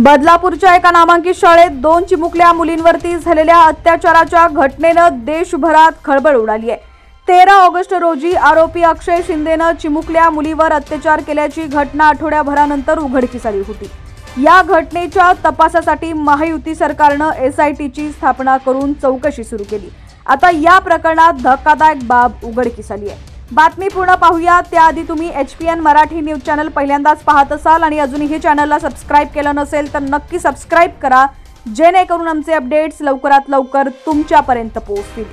बदलापूरच्या एका नामांकित शाळेत 2 चिमुकल्या मुलींवरती झालेल्या अत्याचाराच्या घटनेनं देशभरात खळबळ उडाली आहे। 13 ऑगस्ट रोजी आरोपी अक्षय शिंदेनं चिमुकल्या मुलीवर अत्याचार केल्याची घटना आठवड्याभरानंतर उघडकीस आली होती। या घटनेच्या तपासासाठी महायुती सरकारनं SITची स्थापना करून चौकशी सुरू केली। आता या प्रकरणात धक्कादायक बाब उघडकीस आली आहे। बातमी पूर्ण पाहूया त्याआधी तुम्ही HPN मराठी न्यूज चॅनल पहिल्यांदाच पाहत असाल आणि अजूनही चॅनलला सबस्क्राइब केलं नसेल तर नक्की सबस्क्राइब करा, जेणेकरून आमचे अपडेट्स लवकरात लवकर तुमच्यापर्यंत पोहोचतील।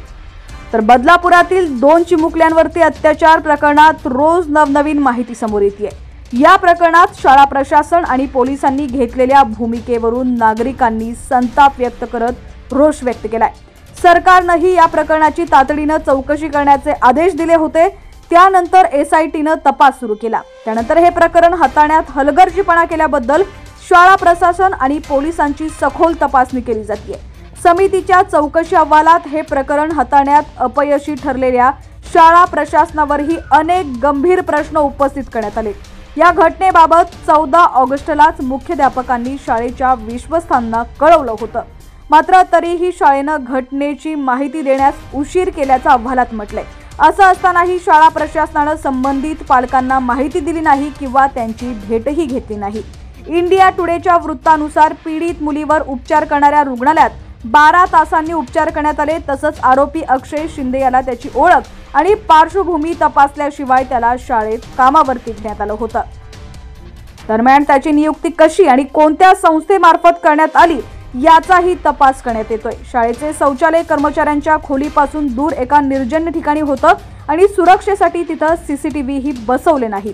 तर बदलापुरातील 2 चिमुकल्यांवरती अत्याचार प्रकरणात रोज नवनवीन माहिती समोर येते। या प्रकरणात शाळा प्रशासन आणि पोलिसांनी घेतलेल्या भूमिकेवरून नागरिकांनी संताप व्यक्त करत रोष व्यक्त केलाय। सरकारनंही या प्रकरणाची तातडीने चौकशी करण्याचे आदेश दिले होते। त्यानंतर SITनं तपास सुरू केला। त्यानंतर हे प्रकरण हाताळण्यात हलगर्जीपणा केल्याबद्दल शाळा प्रशासन आणि पोलिसांची सखोल तपासणी केली जाते। समितीच्या चौकशी अहवालात हे प्रकरण हाताळण्यात अपयशी ठरलेल्या शाळा प्रशासनावरही अनेक गंभीर प्रश्न उपस्थित करण्यात आले। या घटनेबाबत 14 ऑगस्टलाच मुख्याध्यापकांनी शाळेच्या विश्वस्तांना कळवलं होतं, मात्र तरीही शाळेनं घटनेची माहिती देण्यास उशीर केल्याचं अहवालात म्हटलंय। असं असतानाही शाळा प्रशासनानं संबंधित पालकांना माहिती दिली नाही किंवा त्यांची भेटही घेतली नाही। इंडिया टुडेच्या वृत्तानुसार पीडित मुलीवर उपचार करणाऱ्या रुग्णालयात 12 तासांनी उपचार करण्यात आले। तसंच आरोपी अक्षय शिंदे याला त्याची ओळख आणि पार्श्वभूमी तपासल्याशिवाय त्याला शाळेत कामावरती घेण्यात आलं होतं। दरम्यान त्याची नियुक्ती कशी आणि कोणत्या संस्थेमार्फत करण्यात आली याचाही तपास करण्यात येतोय। शाळेचे शौचालय कर्मचाऱ्यांच्या खोलीपासून दूर एका निर्जन ठिकाणी होतं आणि सुरक्षेसाठी तिथं CCTV ही बसवले नाहीत।